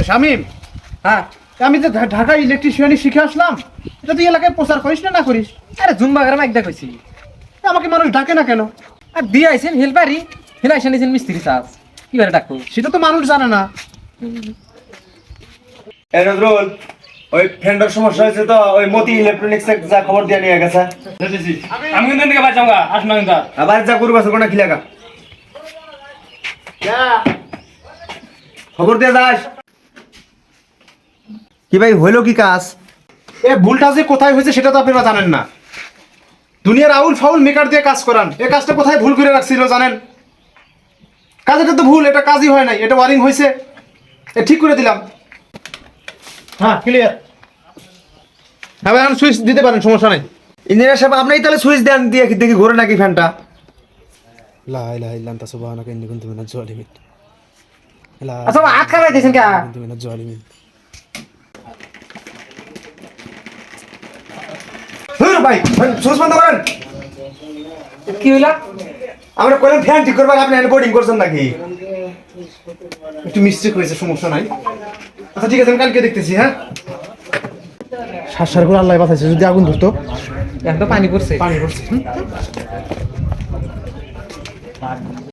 শামিম, হ্যাঁ আমি যে ঢাকা ইলেকট্রিশিয়ানি শিখে আসলাম, এটা তুই এলাকায় প্রচার করিস না করিস? আরে জুম্বা গ্রামে একদা কইছি আমাকে মানুষ ডাকে না কেন? আর দিয়ে আইছেন হেলপারি হেলাইছেন নিছেন মিস্ত্রি চাষ কি করে ডাকবো সেটা তো মানুষ জানে না। এই নজরুল, ওই ফ্রেন্ডের সমস্যা হয়েছে তো ওই মতি ইলেকট্রনিক্স এর যা খবর দিয়ে নিয়ে গেছে। আমি কিন্তু এদিকে বাঁচাও গা আস না কিন্তু আবার যা করবো কোনা কি লাগা খবর দিয়ে যাস। কি ভাই হইলো কি কাজ? এ ভুলটা যে কোথায় হয়েছে সেটা তো আপনারা জানেন না। দুনিয়ার আউল ফাউল মেকার দিয়ে কাজ করান, এই কাজটা কোথায় ভুল করে রাখছিল জানেন? কাজটা তো ভুল, এটা কাজই হয় নাই, এটা ওয়ারিং হয়েছে, এ ঠিক করে দিলাম। হ্যাঁ ক্লিয়ার। হ্যাঁ ভাই, সুইচ দিতে পারেন, সমস্যা নাই। ইঞ্জিনিয়ার সাহেব আপনি তাহলে সুইচ দেন দিয়ে দেখি ঘুরে নাকি ফ্যানটা। লা ইলাহা ইল্লা আনতা সুবহানাকা ইন্নী কুনতু মিনাজ জালিমিন। আচ্ছা হাত খারাপ দিয়েছেন কে কুনতু মিনাজ জালিমিন। হ্যাঁ ভাই, সুইচ বন্ধ করেন। কি হইলা আমরা কইলাম ফ্যান ঠিক করবেন, আপনি এখানে বোর্ডিং করছেন নাকি? একটু মিস্টেক হয়েছে, সমস্যা নাই। আচ্ছা ঠিক আছে, আমি কালকে দেখতেছি। হ্যাঁ, শ্বাসার করে আল্লাহ বাঁচাইছে, যদি আগুন ধরতো। এখন তো পানি পড়ছে পানি পড়ছে।